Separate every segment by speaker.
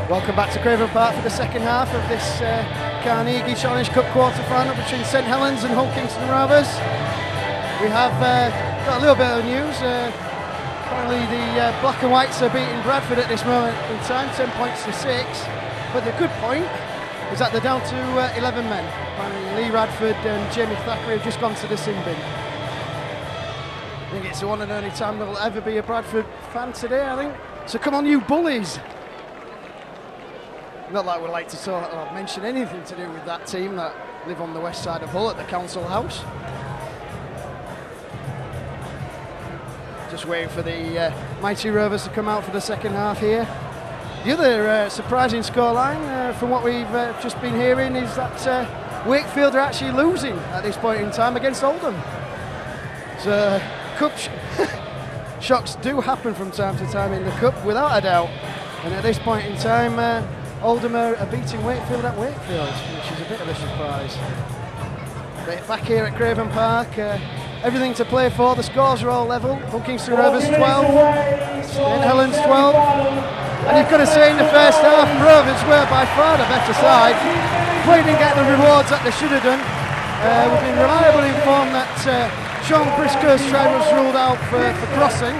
Speaker 1: Welcome back to Craven Park for the second half of this Carnegie Challenge Cup quarter-final between St Helens and Hull Kingston Rovers. We have got a little bit of news. Apparently the Black and Whites are beating Bradford at this moment in time, 10 points to 6. But the good point is that they're down to 11 men. Apparently Lee Radford and Jamie Thackeray have just gone to the sin bin. I think it's the one and only time there'll ever be a Bradford fan today, I think. So come on, you bullies! Not that we'd like to sort of mention anything to do with that team that live on the west side of Hull at the council house. Just waiting for the mighty Rovers to come out for the second half here. The other surprising scoreline from what we've just been hearing is that Wakefield are actually losing at this point in time against Oldham. So cup shocks do happen from time to time in the cup, without a doubt. And at this point in time, Oldham are beating Wakefield at Wakefield, which is a bit of a surprise. But back here at Craven Park, everything to play for. The scores are all level. Hull Kingston Rovers 12, St Helens 12. And you've got to say in the first half, Rovers were by far the better side. Probably didn't get the rewards that they should have done. We've been reliably informed that Sean Briscoe's try was ruled out for crossing,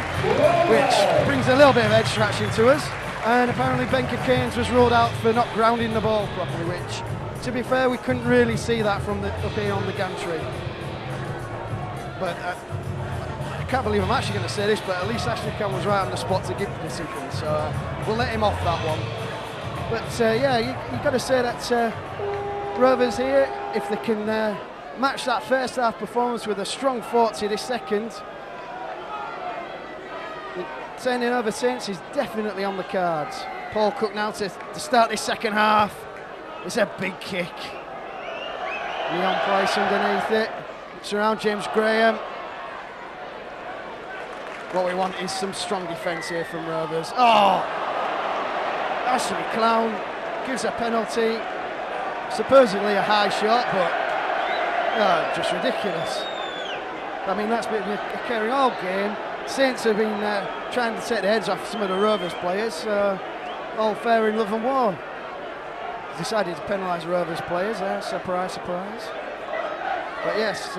Speaker 1: which brings a little bit of head scratching to us. And apparently Benker Keynes was ruled out for not grounding the ball properly, which, to be fair, we couldn't really see that from up here on the gantry. But I can't believe I'm actually going to say this, but at least Ashley Khan was right on the spot to give the decision, so we'll let him off that one. But yeah, you've got to say that Rovers here, if they can match that first half performance with a strong 40 this second, turning over Saints is definitely on the cards. Paul Cook now to start this second half. It's a big kick. Leon Price underneath it. It's around James Graham. What we want is some strong defence here from Rovers. Oh! Ashley Clown gives a penalty. Supposedly a high shot, but just ridiculous. I mean, that's been occurring all game. Saints have been trying to take the heads off some of the Rovers players, all fair in love and war. Decided to penalise Rovers players, surprise, surprise. But yes,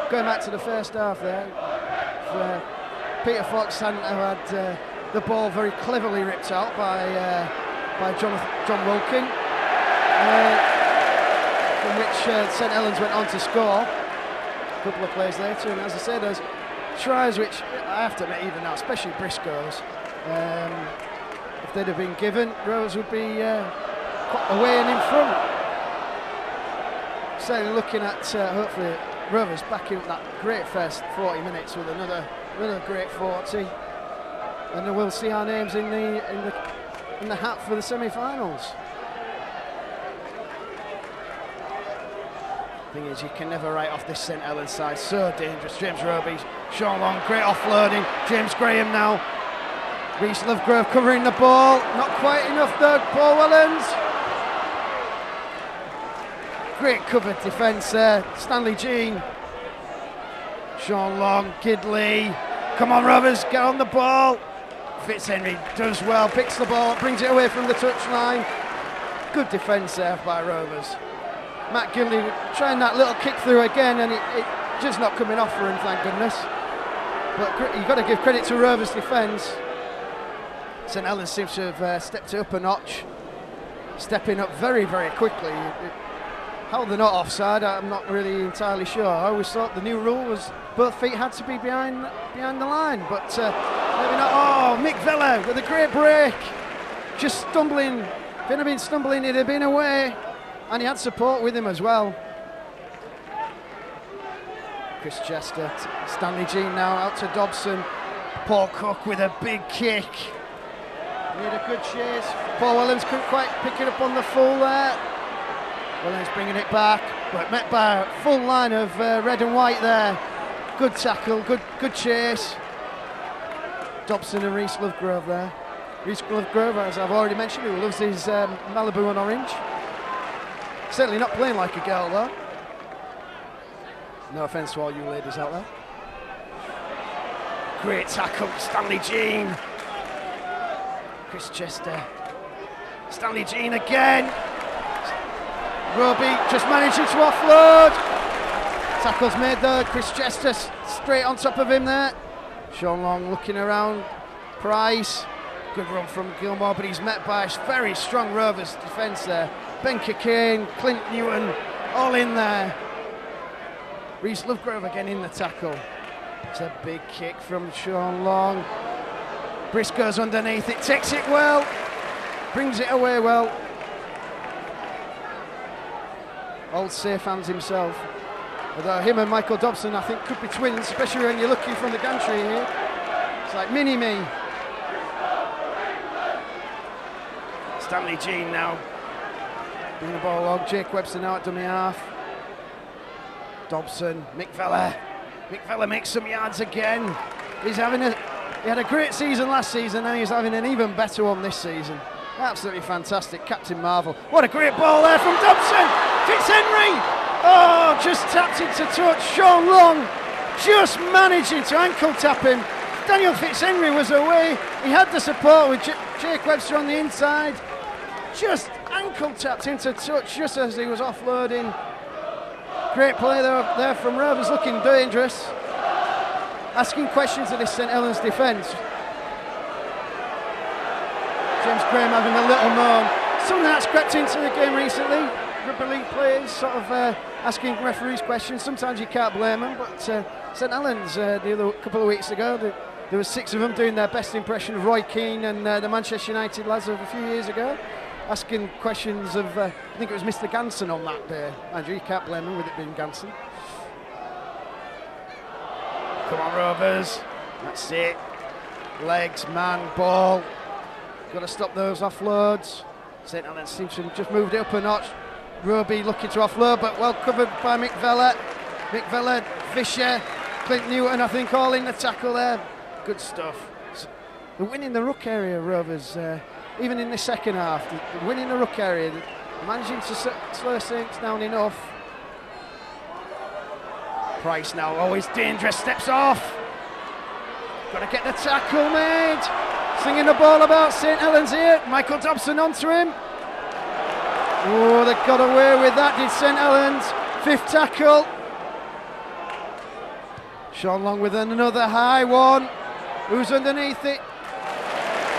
Speaker 1: going back to the first half there, Peter Fox hadn't had the ball very cleverly ripped out by John Wilkin, from which St Helens went on to score a couple of plays later. And as I said, there's tries which I have to admit, even now, especially Briscoe's, if they'd have been given, Rovers would be away and in front. Certainly looking at hopefully Rovers back in that great first 40 minutes with another great 40, and then we'll see our names in the hat for the semi-finals. Thing is, you can never write off this St Helens side. So dangerous. James Roby, Sean Long, great offloading. James Graham now. Reece Lovegrove covering the ball. Not quite enough though. Paul Wellens. Great covered defence there. Stanley Jean. Sean Long, Gidley. Come on, Rovers, get on the ball. Fitzhenry does well, picks the ball up, brings it away from the touchline. Good defence there by Rovers. Matt Gilney trying that little kick through again, and it just not coming off for him, thank goodness. But you've got to give credit to Rovers' defence. St Helens seems to have stepped it up a notch, stepping up very, very quickly. How they're not offside, I'm not really entirely sure. I always thought the new rule was both feet had to be behind the line, but maybe not. Oh, Mick Vella with a great break, just stumbling. If he'd have been stumbling, he'd have been away. And he had support with him as well. Chris Chester, Stanley Jean now out to Dobson. Paul Cook with a big kick. Made a good chase. Paul Williams couldn't quite pick it up on the full there. Williams bringing it back, but met by a full line of red and white there. Good tackle, good chase. Dobson and Reece Lovegrove there. Reece Lovegrove, as I've already mentioned, who loves his Malibu and orange. Certainly not playing like a girl though. No offence to all you ladies out there. Great tackle, Stanley Jean. Chris Chester. Stanley Jean again. Roby just managing to offload. Tackle's made though. Chris Chester straight on top of him there. Sean Long looking around. Price. Good run from Gilmore, but he's met by a very strong Rovers defence there. Ben Cockayne, Clint Newton, all in there. Reese Lovegrove again in the tackle. It's a big kick from Sean Long. Briscoe's underneath it, takes it well, brings it away well. Old safe hands himself. Although him and Michael Dobson, I think, could be twins, especially when you're looking from the gantry here. It's like mini-me. Stanley Jean now. Bring the ball along. Jake Webster now at dummy half. Dobson, Mick Vella. Mick Vella makes some yards again. He had a great season last season and he's having an even better one this season. Absolutely fantastic. Captain Marvel. What a great ball there from Dobson. Fitzhenry. Oh, just tapped into touch. Sean Long just managing to ankle tap him. Daniel Fitzhenry was away. He had the support with Jake Webster on the inside. Just ankle tapped into touch just as he was offloading. Great play there from Rovers, looking dangerous. Asking questions of this St Helens defence. James Graham having a little moan. Something that's crept into the game recently. Rugby league players sort of asking referees questions. Sometimes you can't blame them, but St Helens the other couple of weeks ago, there were 6 of them doing their best impression of Roy Keane and the Manchester United lads of a few years ago. Asking questions of, I think it was Mr. Ganson on that day. Andrew, you can't blame him with it being Ganson. Come on, Rovers. That's it. Legs, man, ball. Got to stop those offloads. St Helens seems to have just moved it up a notch. Roby looking to offload, but well covered by Mick Vella. Mick Vella, Fisher, Clint Newton, I think, all in the tackle there. Good stuff. They're winning the ruck area, Rovers. Even in the second half, they're winning the ruck area, they're managing to slow things down enough. Price now, always dangerous, steps off. Got to get the tackle made. Singing the ball about St Helens here. Michael Dobson onto him. Oh, they got away with that, did St Helens. 5th tackle. Sean Long with another high one. Who's underneath it?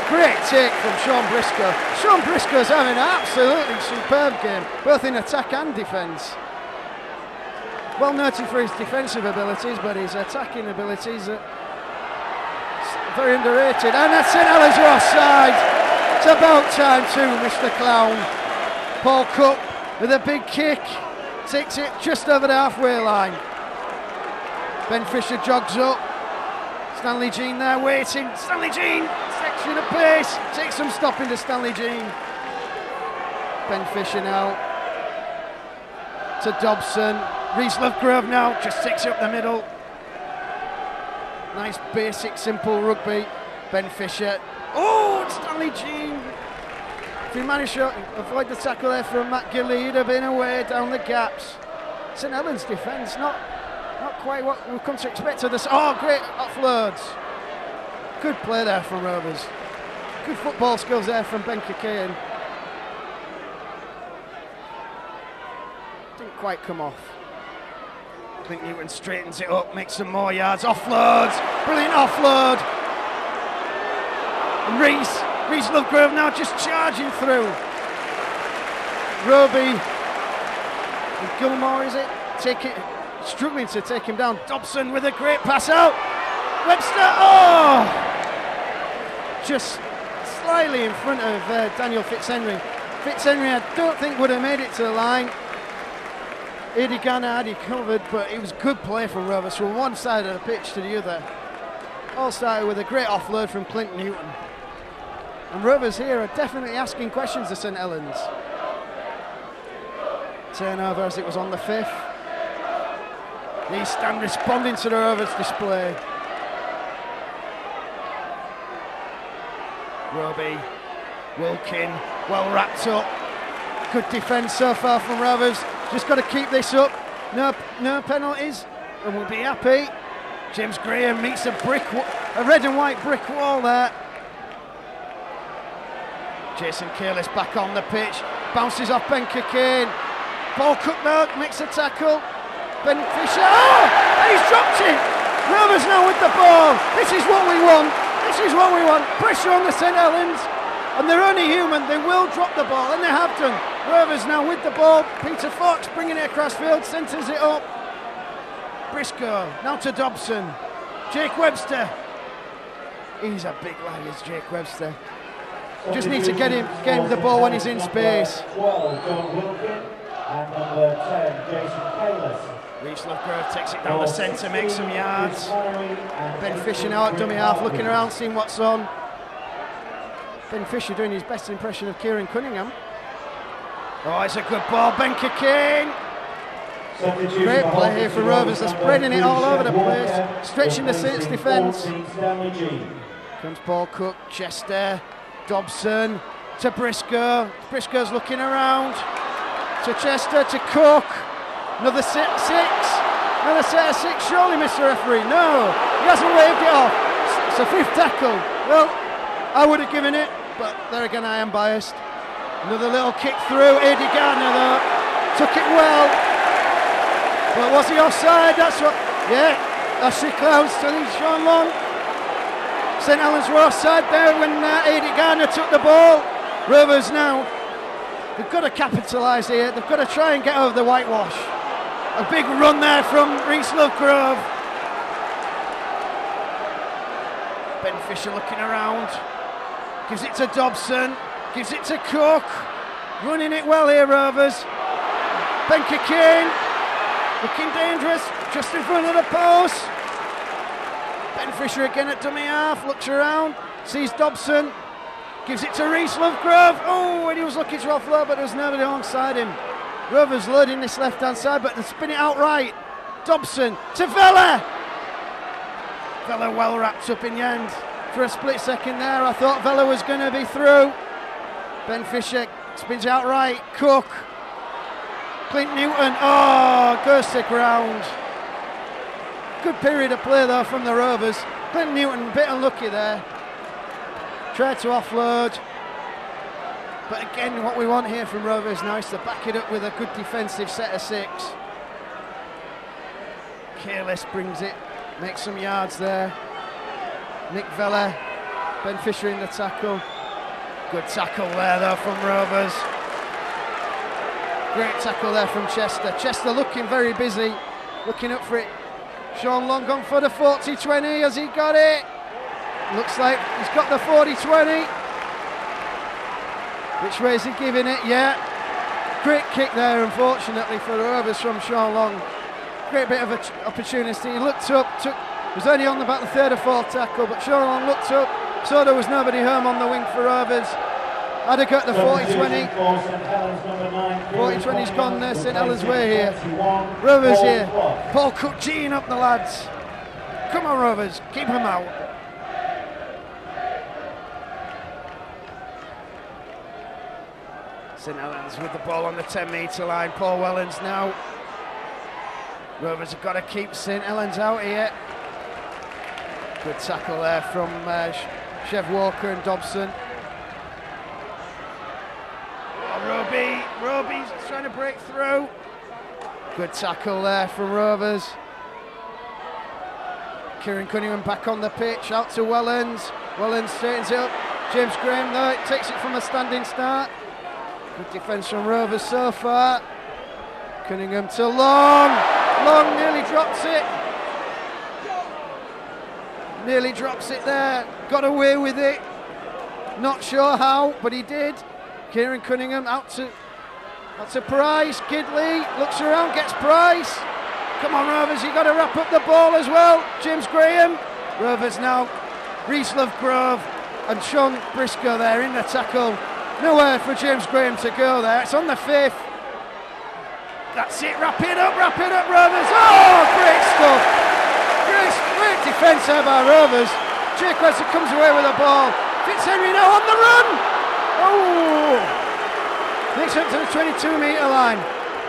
Speaker 1: Great take from Sean Briscoe. Sean Briscoe's having an absolutely superb game, both in attack and defence. Well noted for his defensive abilities, but his attacking abilities are very underrated. And that's St Helens are offside. It's about time too, Mr. Clown. Paul Cook with a big kick, takes it just over the halfway line. Ben Fisher jogs up. Stanley Jean there waiting. Stanley Jean, section of pace, takes some stopping to Stanley Jean. Ben Fisher now to Dobson. Reese Lovegrove now just takes it up the middle. Nice basic simple rugby. Ben Fisher. Oh, it's Stanley Jean. If he managed to avoid the tackle there from Matt Gilley, he'd have been away down the gaps. St Helens defence not quite what we've come to expect of this. Oh, great offloads. Good play there from Rovers. Good football skills there from Ben Cockayne. Didn't quite come off. Clint Newton straightens it up, makes some more yards. Offloads. Brilliant offload. And Reese Lovegrove now just charging through. Roby and Gilmore, is it? Struggling to take him down. Dobson with a great pass out. Webster, oh! Just slightly in front of Daniel Fitzhenry. Fitzhenry, I don't think would have made it to the line. Eddie Garner had he covered, but it was good play from Rovers from one side of the pitch to the other. All started with a great offload from Clint Newton. And Rovers here are definitely asking questions of St Helens. Turnover as it was on the 5th. These stand responding to the Rovers display. Roby, Wilkin, well wrapped up. Good defence so far from Rovers. Just got to keep this up. No penalties, and we'll be happy. James Graham meets a red and white brick wall there. Jason Careless back on the pitch, bounces off Ben Cockayne. Paul Cook now makes a tackle. Ben Fisher, and he's dropped it. Rovers now with the ball. This is what we want. This is what we want. Pressure on the St Helens, and they're only human. They will drop the ball, and they have done. Rovers now with the ball. Peter Fox bringing it across field, centres it up. Briscoe now to Dobson. Jake Webster. He's a big lad, is Jake Webster. Just need to get him the ball when he's in space.
Speaker 2: 12, John Wilkin, and number 10, Jason Careless.
Speaker 1: Reece Lovegrove takes it down the centre, makes some yards. Ben Fisher now at dummy half, looking around, seeing what's on. Ben Fisher doing his best impression of Kieran Cunningham. Oh, it's a good ball, Ben Cockayne. Great play here for Rovers, they're spreading it all over the place, stretching the Saints defence. Comes Paul Cook, Chester, Dobson to Briscoe. Briscoe's looking around. To Chester, to Cook. Another six. Another set of six, surely, Mr. Referee. No, he hasn't waved it off. It's a fifth tackle. Well, I would have given it, but there again, I am biased. Another little kick through. Aidy Gardner, though, took it well. But was he offside? That's what. Yeah, Ashley Cloud telling Sean Long. St Helens were offside there when Aidy Gardner took the ball. Rovers now, they've got to capitalise here. They've got to try and get over the whitewash. A big run there from Reece Lovegrove. Ben Fisher looking around. Gives it to Dobson. Gives it to Cook. Running it well here, Rovers. Ben Cockayne. Looking dangerous. Just in front of the post. Ben Fisher again at dummy half. Looks around. Sees Dobson. Gives it to Reece Lovegrove. Oh, and he was looking to offload, but there was nobody alongside him. Rovers loading this left-hand side, but they spin it out right. Dobson to Vella. Vella well wrapped up in the end. For a split second there, I thought Vella was going to be through. Ben Fisher spins out right. Cook. Clint Newton. Oh, goes to ground. Good period of play though from the Rovers. Clint Newton, a bit unlucky there. Tried to offload. But again, what we want here from Rovers now is to back it up with a good defensive set of six. Careless brings it, makes some yards there. Nick Vella, Ben Fisher in the tackle. Good tackle there though from Rovers. Great tackle there from Chester. Chester looking very busy, looking up for it. Sean Long gone for the 40-20, has he got it? Looks like he's got the 40-20. Which way is he giving it? Yeah. Great kick there, unfortunately, for the Rovers from Sean Long. Great bit of an opportunity. He looked up, was only on about the third or fourth tackle, but Sean Long looked up, saw there was nobody home on the wing for Rovers. Had a go at the 40-20. 40-20's gone there, St Helens way here. Rovers here. Paul Cook geeing up the lads. Come on, Rovers, keep them out. St Helens with the ball on the 10-metre line. Paul Wellens now. Rovers have got to keep St Helens out here. Good tackle there from Chev Walker and Dobson. Oh, Roby's trying to break through. Good tackle there from Rovers. Kieran Cunningham back on the pitch, out to Wellens. Wellens straightens it up. James Graham though, it takes it from a standing start. Good defence from Rovers so far. Cunningham to Long. Long nearly drops it. Nearly drops it there. Got away with it. Not sure how, but he did. Kieran Cunningham out to Price. Gidley looks around, gets Price. Come on, Rovers, you've got to wrap up the ball as well. James Graham. Rovers now. Reece Lovegrove and Sean Briscoe there in the tackle. Nowhere for James Graham to go there. It's on the 5th. That's it. Wrap it up, Rovers. Oh, great stuff. Great defence there by Rovers. Jake Webster comes away with the ball. Fitzhenry now on the run. Oh, makes it up to the 22-metre line.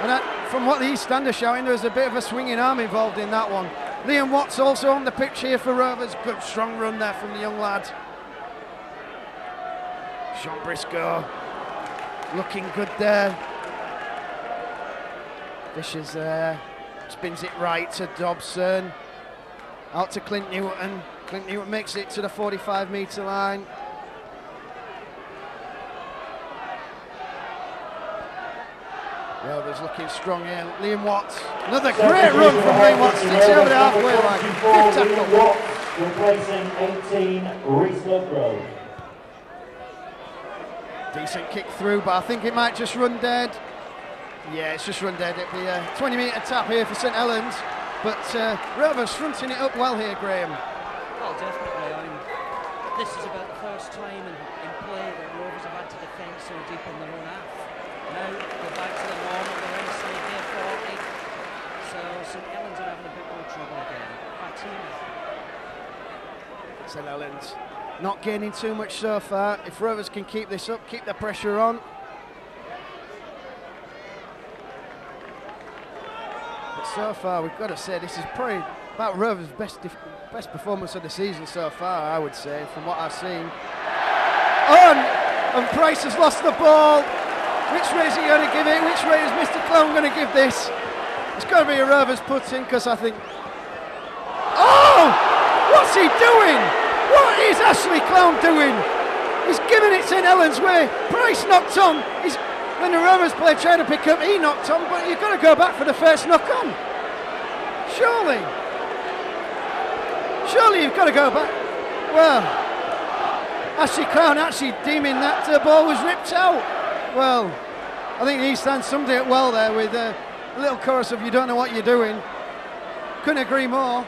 Speaker 1: And from what the East Stand are shouting, there was a bit of a swinging arm involved in that one. Liam Watts also on the pitch here for Rovers. Good strong run there from the young lad. Sean Briscoe looking good there. Fisher's there, spins it right to Dobson. Out to Clint Newton. Clint Newton makes it to the 45-metre line. Rovers looking strong here. Liam Watts. Another great run from Liam Watts. Sticks over the halfway line. Good tackle.
Speaker 2: Replacing 18, Reese Lovegrove.
Speaker 1: Decent kick through, but I think it might just run dead. Yeah, it's just run dead. It'll be a 20-metre tap here for St Helens. But Rovers fronting it up well here, Graham.
Speaker 3: Well, definitely. I mean, this is about the first time in play that Rovers have had to defend so deep in their own half. Now go back to the norm, they're inside their 40. So St Helens are having a bit more trouble again. Fatima.
Speaker 1: St Helens not gaining too much so far. If Rovers can keep this up, keep the pressure on. But so far, we've got to say, this is probably about Rovers' best performance of the season so far, I would say, from what I've seen. And Price has lost the ball. Which way is he going to give it? Which way is Mr. Clown going to give this? It's got to be a Rovers put-in, because I think... Oh! What's he doing? What is Ashley Clown doing? He's giving it St Helens way. Price knocked on. When the Rovers player tried to pick up, he knocked on, but you've got to go back for the first knock on. Surely you've got to go back. Well, Ashley Clown actually deeming that the ball was ripped out. Well, I think he stands summed it well there with a little chorus of "You don't know what you're doing." Couldn't agree more.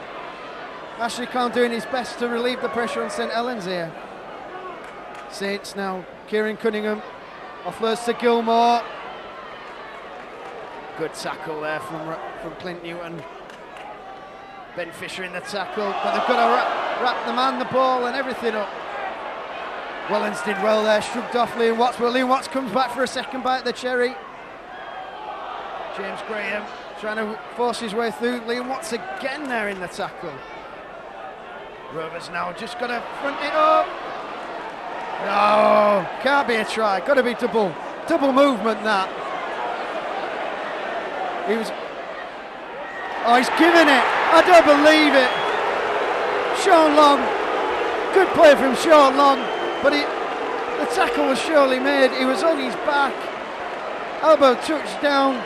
Speaker 1: Ashley Clown doing his best to relieve the pressure on St Helens here. Saints now, Kieran Cunningham offloads to Gilmore. Good tackle there from Clint Newton. Ben Fisher in the tackle, but they've got to wrap the man, the ball and everything up. Wellens did well there, shrugged off Liam Watts, but Liam Watts comes back for a second bite of the cherry. James Graham trying to force his way through. Liam Watts again there in the tackle. Rovers now just got to front it up. No, can't be a try. Got to be double movement that. He's giving it. I don't believe it. Sean Long, good play from Sean Long, but the tackle was surely made. He was on his back, elbow touched down.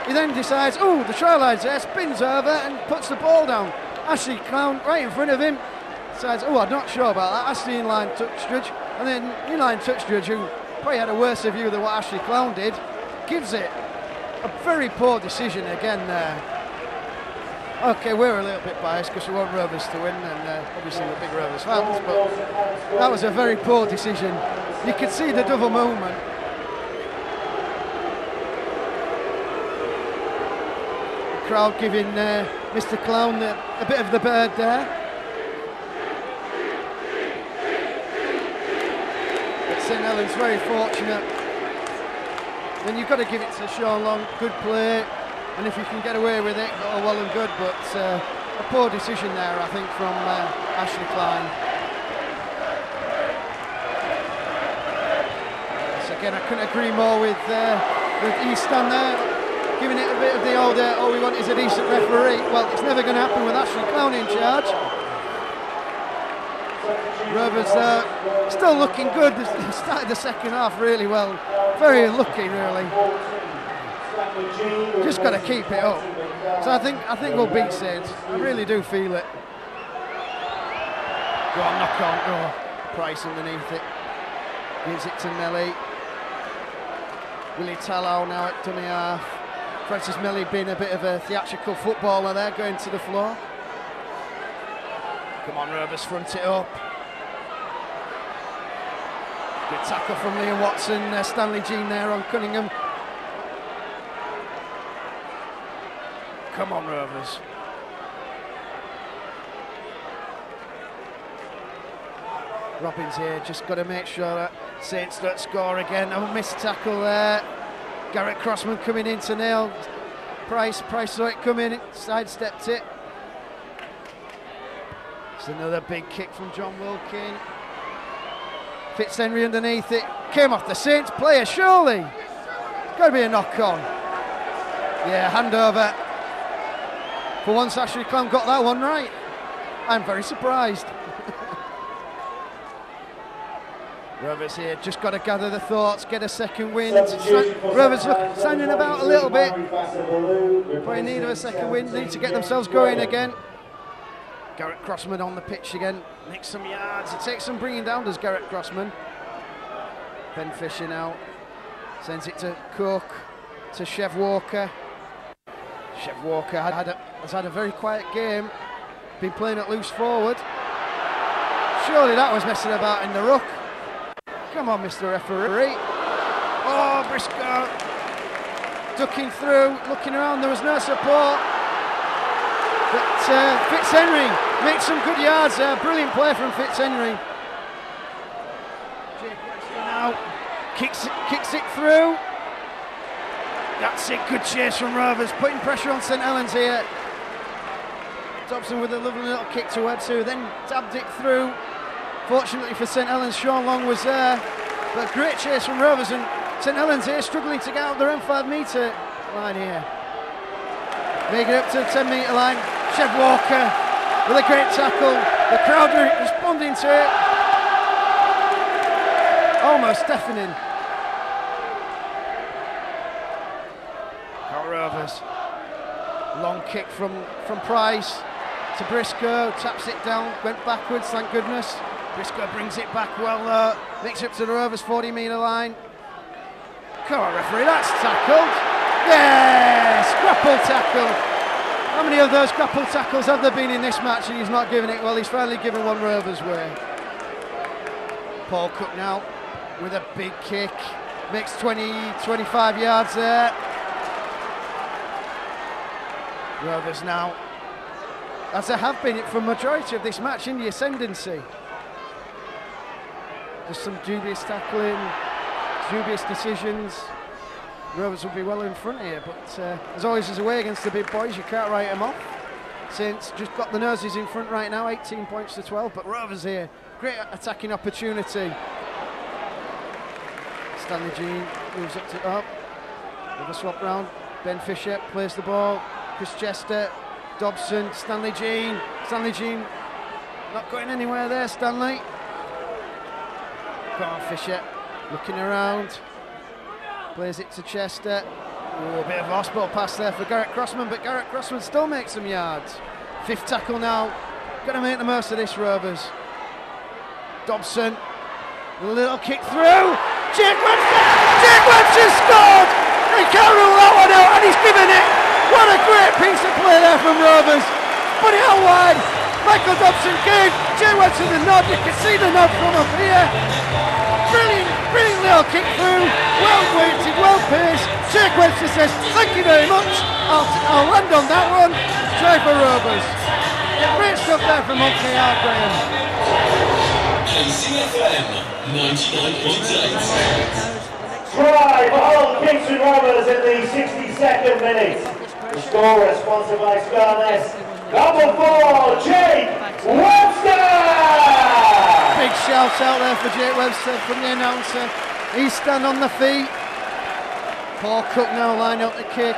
Speaker 1: He then decides, the try line's there, spins over and puts the ball down. Ashley Clown right in front of him decides, I'm not sure about that. That's the inline touch judge. And then inline touch judge, who probably had a worse view than what Ashley Clown did, gives it a very poor decision again there. Okay, we're a little bit biased because we want Rovers to win, and obviously we're big Rovers fans, but that was a very poor decision. You could see the double movement. The crowd giving Mr. Clown a bit of the bird there. But St Helens very fortunate. Then you've got to give it to Sean Long, good play. And if you can get away with it, all well and good, but a poor decision there, I think, from Ashley Clown. So again, I couldn't agree more with Easton there, giving it a bit of the old, all we want is a decent referee. Well, it's never going to happen with Ashley Clown in charge. Rovers still looking good. They started the second half really well. Very unlucky, really. Just got to keep it up. So I think we'll beat Saints. I really do feel it. Go on, knock on. Oh, Price underneath it. Gives it to Melly. Willie Tallow now at dummy half. Francis Melly being a bit of a theatrical footballer there, going to the floor. Come on, Rovers, front it up. Good tackle from Liam Watson. Stanley Jean there on Cunningham. Come on, Rovers. Robbins here, just got to make sure that Saints don't score again. A missed tackle there. Garrett Crossman coming in to nail Price. Price saw it come in, sidestepped it. It's another big kick from John Wilkin. Fitzhenry underneath it. Came off the Saints player, surely. It's got to be a knock on. Yeah, handover. For once, Ashley Clem got that one right. I'm very surprised. Rovers here, just got to gather the thoughts, get a second wind. Rovers standing about a little bit. Probably need of a second wind, need to get themselves going again. Garrett Crossman on the pitch again, makes some yards. It takes some bringing down, does Garrett Crossman. Ben Fisher now sends it to Cook, to Chev Walker. Chev Walker has had a very quiet game, been playing at loose forward. Surely that was messing about in the ruck. Come on, Mr. Referee. Oh, Briscoe ducking through, looking around, there was no support. But Fitzhenry makes some good yards there. Brilliant play from Fitzhenry. Jake Webster now kicks it through. That's it, good chase from Rovers, putting pressure on St Helens here. Dobson with a lovely little kick to Webster, who then tabbed it through. Fortunately for St Helens, Sean Long was there. But great chase from Rovers, and St Helens here struggling to get out their own 5 metre line here. Making it up to the 10 metre line. Chev Walker with a great tackle. The crowd are responding to it. Almost deafening. Out Rovers. Long kick from Price to Briscoe. Taps it down. Went backwards, thank goodness. Briscoe brings it back well though. Makes it up to the Rovers 40 metre line. Come on, referee, that's tackled. Yes! Grapple tackle. How many of those grapple tackles have there been in this match and he's not giving it? Well, he's finally given one Rovers way. Paul Cook now with a big kick. Makes 20-25 yards there. Rovers now, as they have been for majority of this match, in the ascendancy. Just some dubious tackling, dubious decisions. Rovers will be well in front here, but as always is away against the big boys, you can't write them off. Saints just got the noses in front right now, 18 points to 12, but Rovers here, great attacking opportunity. Stanley Jean moves up to up, with a swap round. Ben Fisher plays the ball. Chris Chester, Dobson, Stanley Jean not going anywhere there, Stanley. Go on, Fisher, looking around, plays it to Chester. Ooh, a bit of a hospital pass there for Garrett Crossman, but Garrett Crossman still makes some yards. 5th tackle now, got to make the most of this, Rovers. Dobson, a little kick through, Jake Webster scored! He can't rule that one out, and he's given it. What a great piece of play there from Rovers. Put it out wide. Michael Dobson gave Jay Webster the nod. You can see the nod from up here. Brilliant little kick through. Well weighted, well paced. Jake Webster says, thank you very much. I'll land on that one. Try for Rovers. Great stuff there from OKR, Graham.
Speaker 2: KCFM 99.8. Try for Hull Kingston Rovers in the 62nd minute. The scorer sponsored by Scarness. Number 4, Jake Webster!
Speaker 1: Big shout out there for Jake Webster from the announcer. He's stand on the feet. Paul Cook now line up the kick.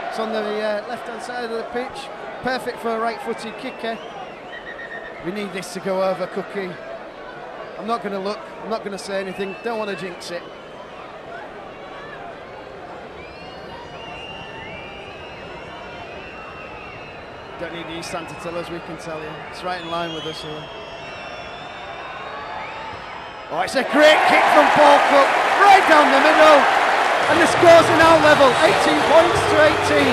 Speaker 1: It's on the left hand side of the pitch. Perfect for a right footed kicker. We need this to go over, Cookie. I'm not going to look, I'm not going to say anything, don't want to jinx it. Don't need the East Stand to tell us, we can tell you. It's right in line with us here. Oh, it's a great kick from Paul Cook, right down the middle. And the scores are now level, 18 points to 18.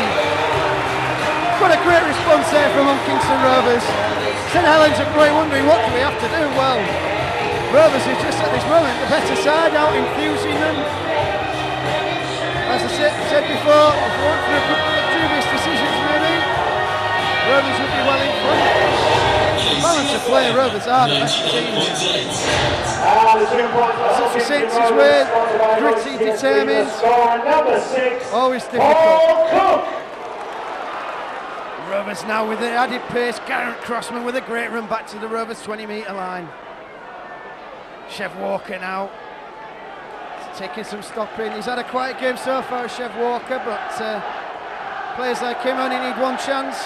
Speaker 1: What a great response there from Kingston Rovers. St Helens are probably wondering, what do we have to do? Well, Rovers is just at this moment the better side, out infusing them. As I said before, if we want for a couple of dubious decisions maybe, Rovers would be well in front. Balance of play, Rovers are the best team. Such a Saints' way, gritty, determined, always difficult. Rovers now with the added pace. Garrett Crossman with a great run back to the Rovers 20 metre line. Chev Walker now. He's taking some stopping. He's had a quiet game so far, Chev Walker, but players like him only need one chance.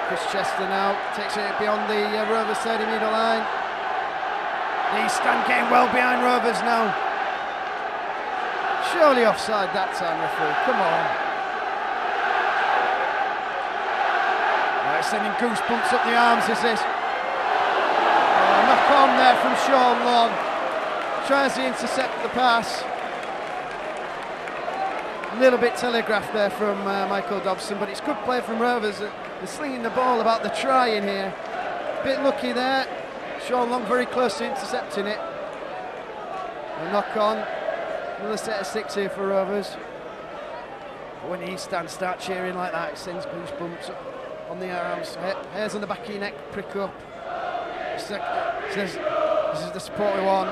Speaker 1: Chris Chester now takes it beyond the Rovers 30-metre line. He's getting well behind Rovers now. Surely offside that time, referee. Come on. Right, sending goosebumps up the arms, is this? Knock on there from Sean Long. Tries to intercept the pass. A little bit telegraphed there from Michael Dobson, but it's good play from Rovers. They're slinging the ball about the try in here. Bit lucky there. Sean Long very close to intercepting it. A knock on. Another set of 6 here for Rovers. When East Stand start cheering like that, it sends goosebumps up on the arms. Hairs on the back of your neck prick up. Says, this is the support we want.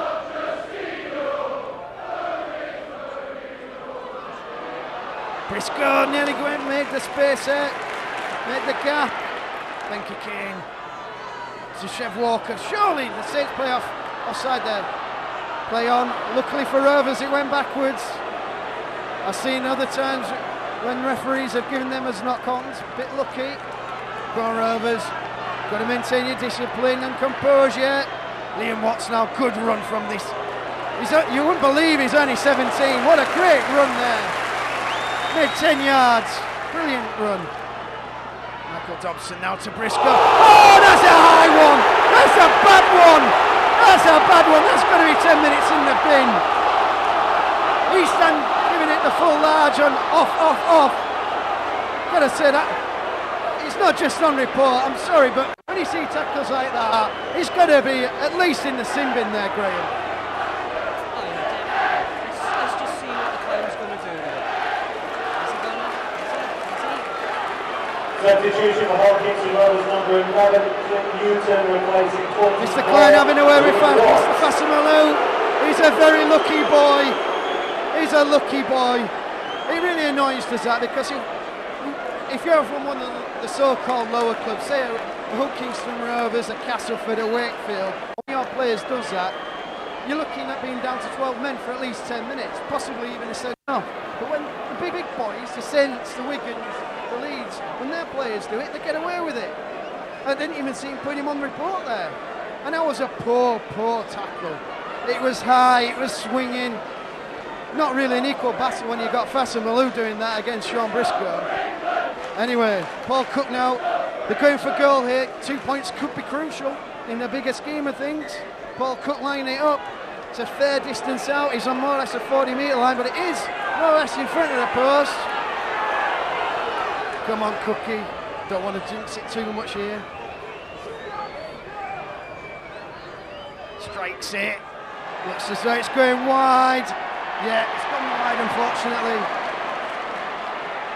Speaker 1: Briscoe nearly going, made the space there, made the gap. Thank you, Kane. To Chev Walker. Surely the Saints play offside there. Play on. Luckily for Rovers, it went backwards. I've seen other times when referees have given them as knock-ons. Bit lucky. Go on, Rovers. Got to maintain your discipline and composure. Liam Watts now, good run from this. You wouldn't believe he's only 17. What a great run there. Made 10 yards. Brilliant run. Michael Dobson now to Briscoe. Oh, that's a high one. That's a bad one. That's a bad one. That's going to be 10 minutes in the bin. East Stand giving it the full large on off. Got to say that. It's not just on report, I'm sorry, but when you see tackles like that, it's got to be at least in the sin bin there, Graham.
Speaker 3: Oh, yeah, let's just see what the clown's going to do there. Is he going to?
Speaker 2: Substitution for Hull Kingston Rovers number 11, Newton replacing 40.
Speaker 1: Mr. Klein having a word with Mr. Fasamalou. He's a very lucky boy. He's a lucky boy. It really annoys us that, because if you're from one of the so-called lower clubs, say a Hull Kingston Rovers, a Castleford, a Wakefield, one of your players does that, you're looking at being down to 12 men for at least 10 minutes, possibly even a second half. But when the big boys, the Saints, the Wigans, the Leeds, when their players do it, they get away with it. I didn't even see him put him on report there. And that was a poor tackle. It was high, it was swinging. Not really an equal battle when you got Fasamalou doing that against Sean Briscoe. Anyway, Paul Cook now, they're going for goal here. 2 points could be crucial in the bigger scheme of things. Paul Cook lining it up. It's a fair distance out. He's on more or less a 40-metre line, but it is more or less in front of the post. Come on, Cookie. Don't want to jinx it too much here. Strikes it. Looks as though it's going wide. Yeah, it's gone wide, unfortunately.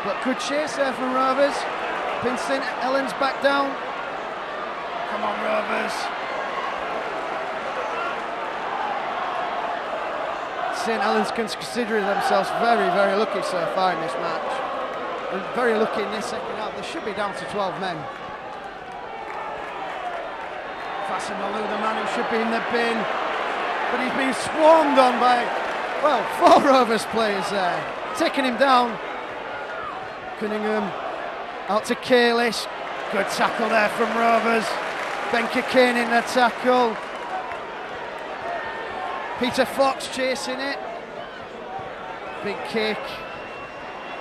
Speaker 1: But good chase there from Rovers. Pins St Helens back down. Come on, Rovers. St Helens can consider themselves very, very lucky so far in this match. And very lucky in this second half. They should be down to 12 men. Fasamalou, the man who should be in the bin. But he's been swarmed on by, well, 4 Rovers players there. Taking him down. Cunningham out to Kalish. Good tackle there from Rovers. Benker Kane in the tackle. Peter Fox chasing it. Big kick.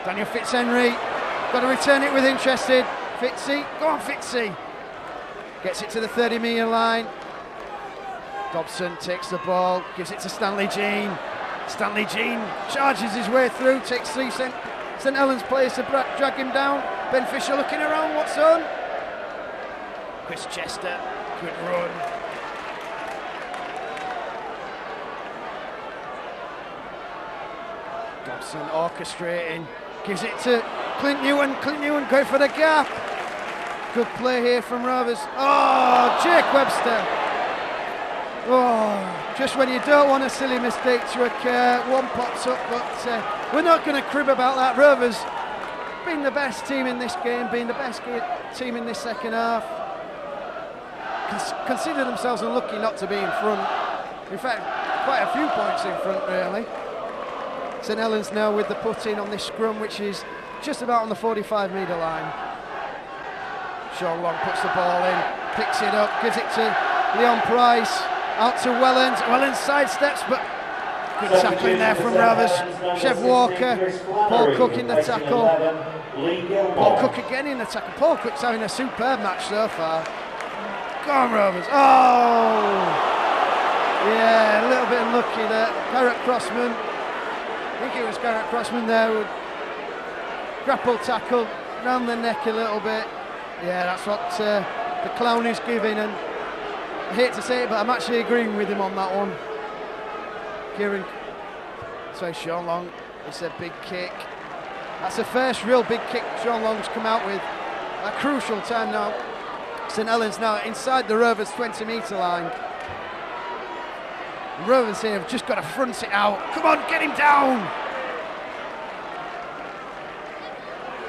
Speaker 1: Daniel Fitzhenry. Got to return it with interested. Fitzy. Go on, Fitzy. Gets it to the 30-metre line. Dobson takes the ball. Gives it to Stanley Jean. Stanley Jean charges his way through. Takes 3 St Helens players to drag him down. Ben Fisher looking around, what's on? Chris Chester, good run. Dobson orchestrating, gives it to Clint Newton. Clint Newton going for the gap. Good play here from Rovers. Oh, Jake Webster. Oh, just when you don't want a silly mistake to occur, one pops up, but we're not going to crib about that. Rovers being the best team in this game, being the best team in this second half. consider themselves unlucky not to be in front. In fact, quite a few points in front, really. St Helens now with the put-in on this scrum, which is just about on the 45-metre line. Sean Long puts the ball in, picks it up, gives it to Leon Price, out to Wellens. Wellens sidesteps, but good tackling there from Rovers. Chev Walker, Paul Cook in the tackle. Paul Cook again in the tackle. Paul Cook's having a superb match so far. Go on, Rovers. Oh! Yeah, a little bit unlucky there. Garrett Crossman. I think it was Garrett Crossman there who grapple tackle round the neck a little bit. Yeah, that's what the clown is giving, and I hate to say it, but I'm actually agreeing with him on that one. Sean Long, it's a big kick. That's the first real big kick Sean Long's come out with. A crucial time now. St Helens now inside the Rovers 20-metre line. Rovers here have just got to front it out. Come on, get him down!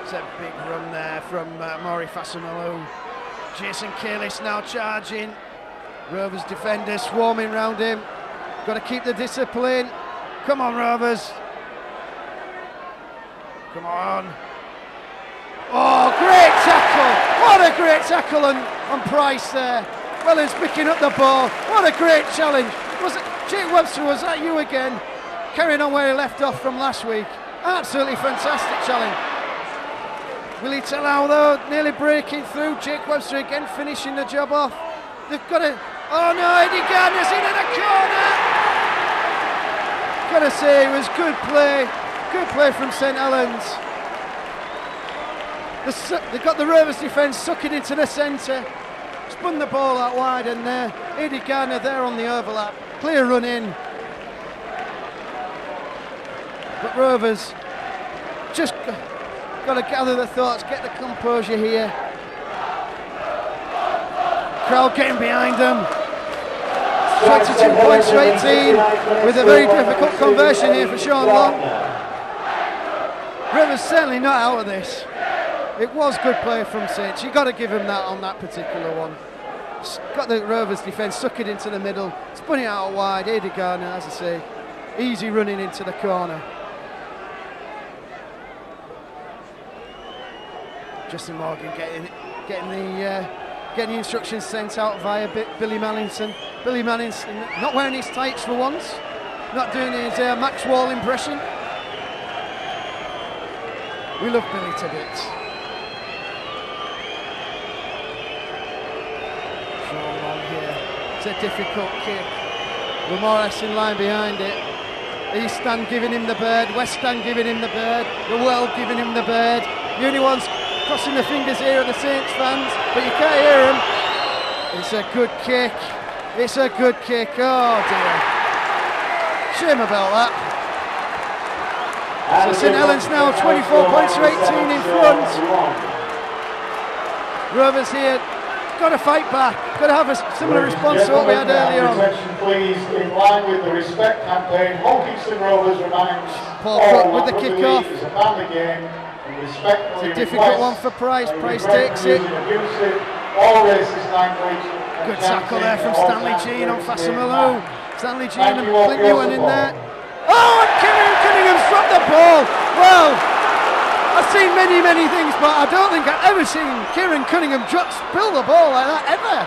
Speaker 1: It's a big run there from Maury Fasamalo. Jason Kalis now charging. Rovers defenders swarming round him. Got to keep the discipline. Come on, Rovers. Come on. Oh, great tackle! What a great tackle on Price there. Wellens picking up the ball. What a great challenge. Was it Jake Webster? Was that you again? Carrying on where he left off from last week. Absolutely fantastic challenge. Willie Talao though, nearly breaking through. Jake Webster again finishing the job off. They've got to. Oh no, Eddie Gardner's into the corner. Gotta say, it was good play from St Helens. They've got the Rovers defence sucking into the centre, spun the ball out wide, and Eddie Gardner there on the overlap. Clear run in. But Rovers just got to gather their thoughts, get the composure here. Crowd getting behind them. 22 points to 18 with a very difficult conversion here for Sean Long. Rovers certainly not out of this. It was good play from Saints. You've got to give him that on that particular one. Got the Rovers defence, stuck it into the middle, spun it out wide. Eddie Gardner, as I say, easy running into the corner. Justin Morgan getting the instructions sent out via Billy Mallinson. Billy Mallinson not wearing his tights for once, not doing his Max Wall impression. We love Billy to bits. Sean Long here. It's a difficult kick. Morris in line behind it. East Stand giving him the bird, West Stand giving him the bird, the World giving him the bird. The only ones crossing the fingers here are the Saints fans, but you can't hear them. It's a good kick. It's a good kick. Oh dear. Shame about that. So St Helens now 24 points to 18 in front. Rovers here, got to fight back. Got to have a similar response to what we had earlier on.
Speaker 2: Attention please, in line with the respect campaign, Hulkington Rovers reminds
Speaker 1: Paul Cook with the kick-off.
Speaker 2: Is a family game.
Speaker 1: It's a difficult one for Price. Price takes it. Good tackle there from Stanley Jean on Fasamalo. Stanley Jean and Clint Ewan in there. Oh, and Kieran Cunningham's dropped the ball. Well, I've seen many things, but I don't think I've ever seen Kieran Cunningham spill the ball like that, ever.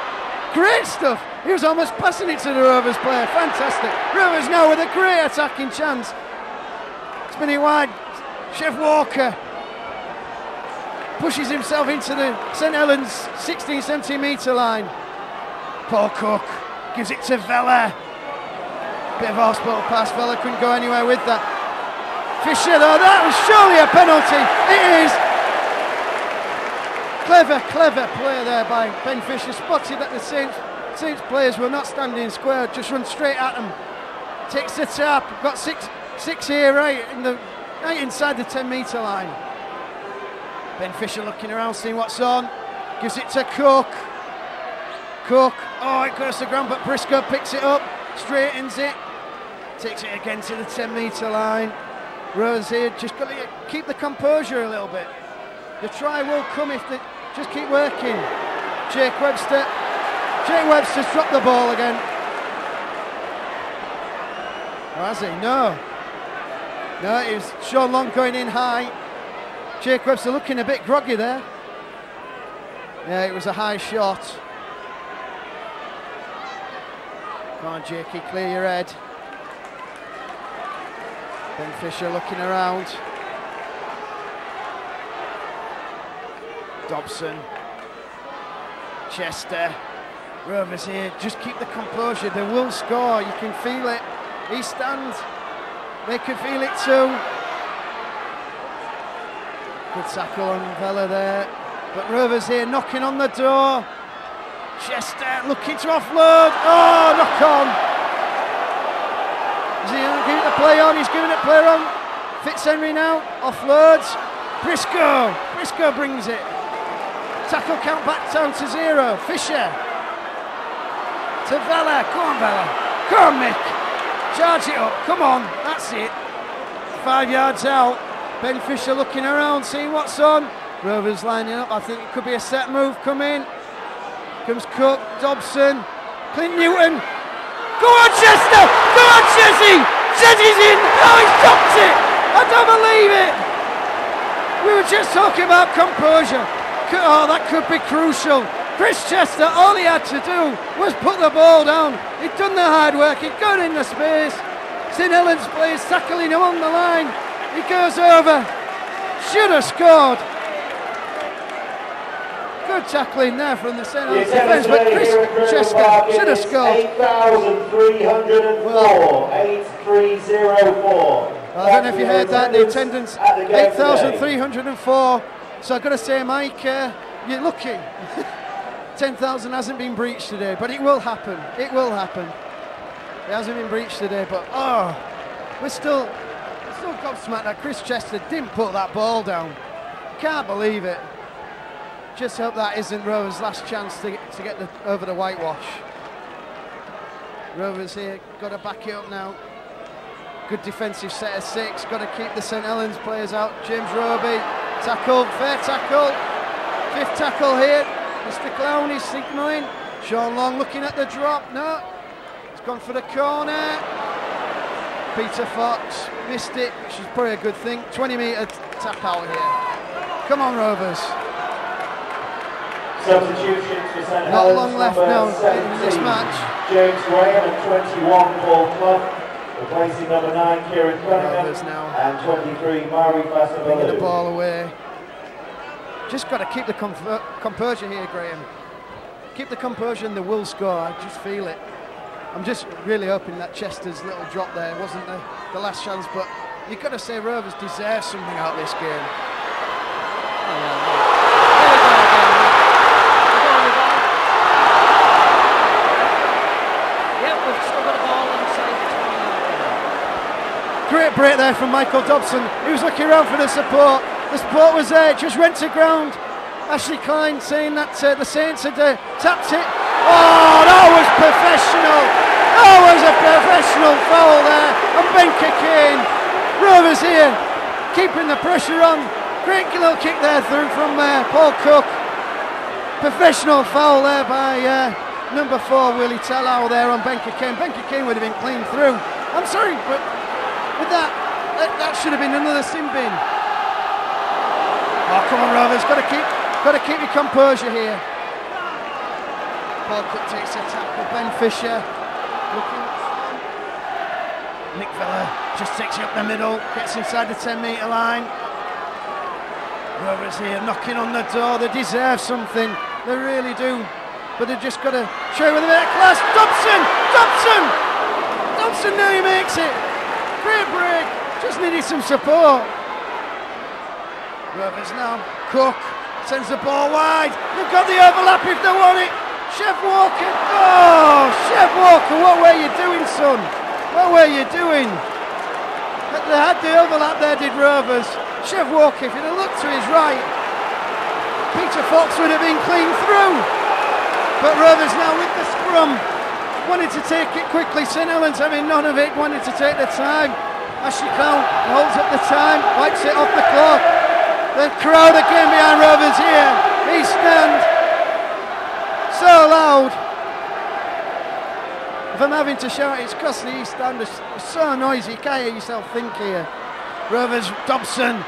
Speaker 1: Great stuff. He was almost passing it to the Rovers player. Fantastic. Rovers now with a great attacking chance. Spinning wide. Chev Walker pushes himself into the St Helens 16-17 metre line. Paul Cook gives it to Vella. Bit of hospital pass. Vella couldn't go anywhere with that. Fisher though, that was surely a penalty. It is. Clever play there by Ben Fisher. Spotted that the Saints players were not standing square, just run straight at them. Takes the tap. Got six here right inside the 10 metre line. Ben Fisher looking around, seeing what's on. Gives it to Cook. Oh, it goes to ground, but Briscoe picks it up, straightens it, takes it again to the 10 metre line. Rose here, just got to keep the composure a little bit. The try will come if they just keep working. Jake Webster Jake Webster's dropped the ball again. Or has he? No. No, it was Sean Long going in high. Jake Webster looking a bit groggy there. Yeah, it was a high shot. Come on, Jakey, clear your head. Ben Fisher looking around. Dobson. Chester. Rovers here, just keep the composure. They will score, you can feel it. He stands. They can feel it too. Good tackle on Vella there. But Rovers here knocking on the door. Chester looking to offload. Oh, knock on. Is he giving the play on? He's giving it play on. Fitzhenry now, offloads. Briscoe brings it. Tackle count back down to 0. Fisher. To Vella. Come on, Vella. Come on, Mick. Charge it up. Come on. That's it. 5 yards out. Ben Fisher looking around, seeing what's on. Rovers lining up. I think it could be a set move coming. Comes Cook, Dobson, Clint Newton. Go on, Chester! Go on, Chessie! Chessie's in! Oh, he's dropped it! I don't believe it! We were just talking about composure. Oh, that could be crucial. Chris Chester, all he had to do was put the ball down. He'd done the hard work, he'd gone in the space. St Helens players tackling him on the line. He goes over. Should have scored. Good tackling there from the St Helens defence, but Chris Chester should have scored.
Speaker 2: 8,304, 8,304.
Speaker 1: I don't know if you heard that, the attendance 8,304. So I've got to say, Mike, you're lucky. 10,000 hasn't been breached today, but it will happen. It will happen. It hasn't been breached today, but we're still gobsmacked that Chris Chester didn't put that ball down. Can't believe it. Just hope that isn't Rovers' last chance to get over the whitewash. Rovers here, got to back it up now. Good defensive set of 6, got to keep the St Helens players out. James Roby, tackle, fair tackle. 5th tackle here. Mr. Clown is signalling. Sean Long looking at the drop. No, it's gone for the corner. Peter Fox missed it, which is probably a good thing. 20-metre tap out here. Come on, Rovers.
Speaker 2: Substitutions for St Helens.
Speaker 1: Not long left now in this
Speaker 2: 17,
Speaker 1: match.
Speaker 2: James Graham and 21, Paul Clough. Replacing number 9, Kieran Cunningham. And 23, Mari
Speaker 1: Bringing the
Speaker 2: Fasabaloo.
Speaker 1: ball away. Just got to keep the composure here, Graham. Keep the composure and they will score. I just feel it. I'm just really hoping that Chester's little drop there wasn't the last chance, but you've got to say Rovers deserve something out of this game. Great break there from Michael Dobson. He was looking around for the support. The support was there, it just went to ground. Ashley Klein saying that the Saints had tapped it. Oh, that was professional. That was a professional foul there. And Ben Kane, Rovers here, keeping the pressure on. Great little kick there through from Paul Cook. Professional foul there by number 4, Willie Tellow there on Ben Kane. Ben Kane would have been clean through. I'm sorry, but with that should have been another sin bin. Oh, come on, Rovers, got to keep your composure here. Paul Cook takes a tackle. Ben Fisher looking. Nick Vella just takes it up the middle, gets inside the 10-metre line. Rovers here knocking on the door. They deserve something, they really do. But they've just got to show with a bit of class. Dobson nearly makes it. Great break, just needed some support. Rovers now, Cook sends the ball wide. They've got the overlap if they want it. Chef Walker, oh, Chef Walker, what were you doing, son? What were you doing? They had the overlap there, did Rovers. Chef Walker, if he'd have looked to his right, Peter Fox would have been clean through. But Rovers now with the scrum, wanted to take it quickly. St Helens having none of it, wanted to take the time. Ashley Clown holds up the time, wipes it off the clock. The crowd again behind Rovers here. He stands so loud. them having to shout it's because the East Stand is so noisy, you can't hear yourself think here. Rovers, Dobson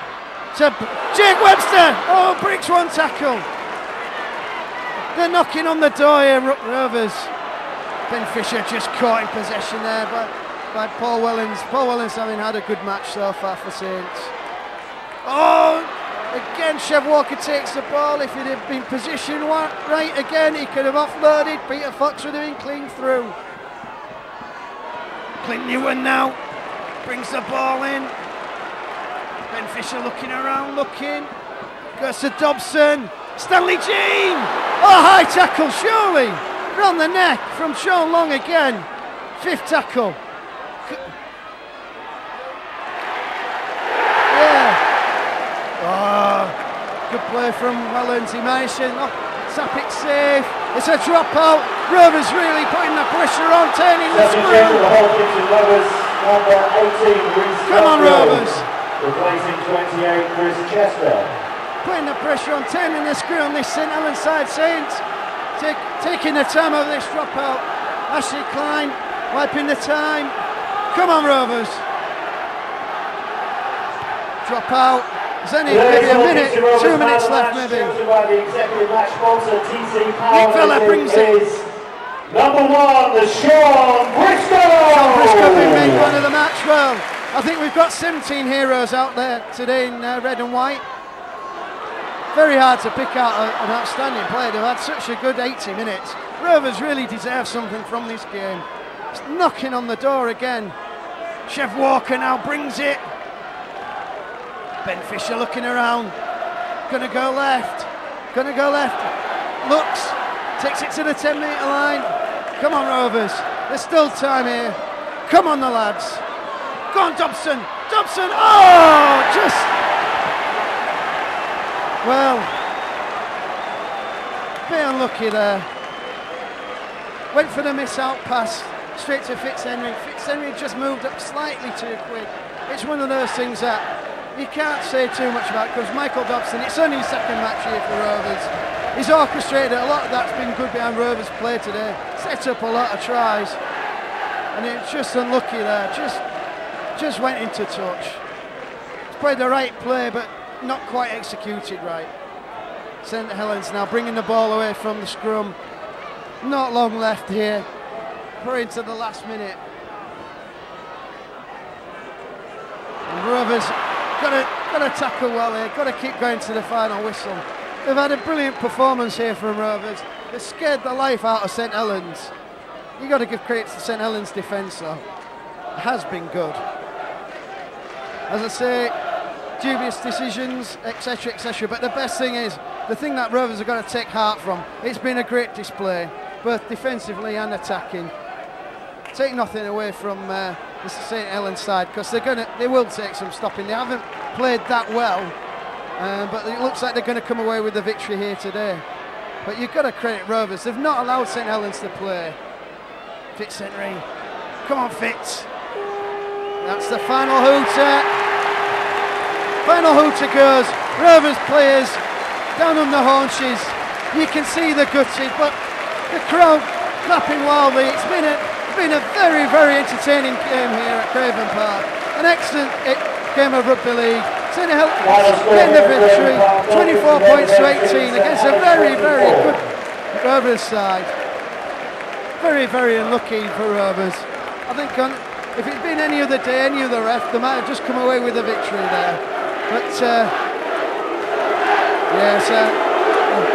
Speaker 1: to Jake Webster. Oh, breaks one tackle. They're knocking on the door here, Rovers. Ben Fisher just caught in possession there by Paul Wellens. Paul Wellens having had a good match so far for Saints. Oh, again, Chev Walker takes the ball. If he'd have been positioned right again, he could have offloaded. Peter Fox would have been clean through. Clint Newen now brings the ball in. Ben Fisher looking around, goes to Dobson. Stanley Jean! Oh, high tackle, surely! Round the neck from Sean Long again. 5th tackle. Yeah. Oh, good play from Wellens. He managed to Sapik safe. It's a dropout. Rovers really putting the pressure on, turning the screw. Come on, Rovers.
Speaker 2: Replacing 28, Chris Chester.
Speaker 1: Putting the pressure on, turning the screw on this St Helens side. Saints taking the time of this dropout. Ashley Klein wiping the time. Come on, Rovers. Drop out. There's only maybe a minute, 2 minutes left maybe. Nick Vella brings it.
Speaker 2: Number 1, the Sean Briscoe.
Speaker 1: Sean Briscoe being made one of the match. Well, I think we've got 17 heroes out there today in red and white. Very hard to pick out an outstanding player. They've had such a good 80 minutes. Rovers really deserve something from this game. It's knocking on the door again. Chev Walker now brings it. Ben Fisher looking around. Gonna go left. Looks. Takes it to the 10-metre line. Come on, Rovers. There's still time here. Come on, the lads. Go on, Dobson. Oh, just... Well, a bit unlucky there. Went for the miss-out pass straight to Fitzhenry. Fitzhenry just moved up slightly too quick. It's one of those things that you can't say too much about because Michael Dobson, it's only his 2nd match here for Rovers. He's orchestrated a lot of that's been good behind Rovers' play today. Set up a lot of tries. And it's just unlucky there. Just went into touch. He's played the right play, but not quite executed right. St Helens now bringing the ball away from the scrum. Not long left here. We're into the last minute. And Rovers got to tackle well here. Got to keep going to the final whistle. They've had a brilliant performance here from Rovers. They scared the life out of St Helens. You got to give credit to St Helens defence though. It has been good. As I say, dubious decisions, etc. But the best thing is, the thing that Rovers are going to take heart from, it's been a great display, both defensively and attacking. Take nothing away from the St Helens side, because they will take some stopping. They haven't played that well, but it looks like they're going to come away with the victory here today. But you've got to credit Rovers. They've not allowed St Helens to play. Fitzhenry. Come on, Fitz. That's the final hooter. Final hooter goes. Rovers players down on the haunches. You can see the gutted, but the crowd clapping wildly. It's been a very, very entertaining game here at Craven Park. An excellent game of rugby league. St Helens getting the victory, 24 points to 18 against a very, very good Rovers side. Very, very unlucky for Rovers. I think if it'd been any other day, any other ref, they might have just come away with a victory there. But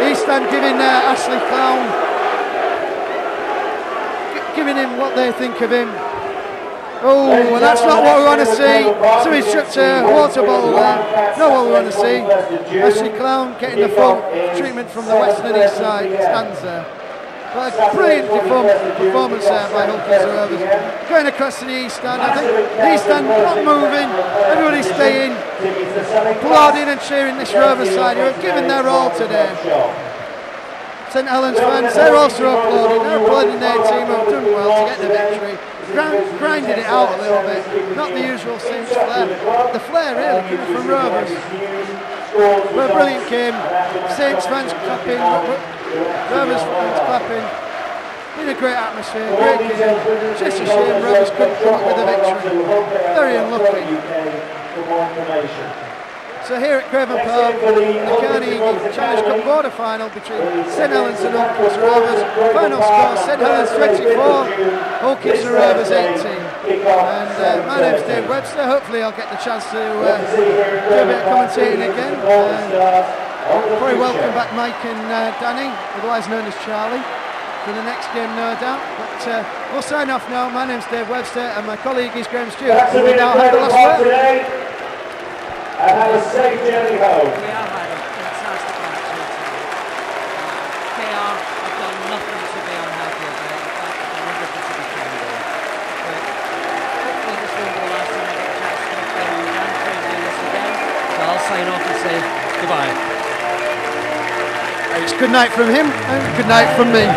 Speaker 1: East End giving Ashley Clown, giving him what they think of him. Oh, well, that's not what we want to see. So he's chucked a water bottle there. Not what we want to see. Ashley Clown getting the full treatment from the west and east side stands there. But a brilliant performance there by Hulkers Rovers. Going across to the East Stand. I think the East Stand not moving. Everybody staying, applauding and cheering this Rovers side who have given their all today. St Helens fans, they're also applauding. They're applauding their team who have done well to get the victory. Grinded it out a little bit. Not the usual Saints flair. The flair really came from Rovers. But a brilliant game. Saints fans clapping. Rovers fans clapping. in a great atmosphere, great game. Just a shame Rovers couldn't come up with a victory. Very unlucky. So here at Craven Park, the Carnegie Challenge Cup quarter final between St Helens and Old Cliffs Rovers. Final score: St Helens 24, Old Cliffs Rovers 18. And my name's Dave Webster. Hopefully I'll get the chance to do a bit of commentating again. Very welcome back Mike and Danny, otherwise known as Charlie, for the next game, no doubt. But we'll sign off now. My name's Dave Webster and my colleague is Graham Stewart.
Speaker 2: We'll now have the last word. And have a safe journey home.
Speaker 3: We have had a fantastic match here tonight. KR have done nothing to be unhappy about. In fact, they've done everything to be carried on. But hopefully this won't be the last time I get a chance to come down and do this again. So I'll sign off and say goodbye.
Speaker 1: It's good night from him and good night from me.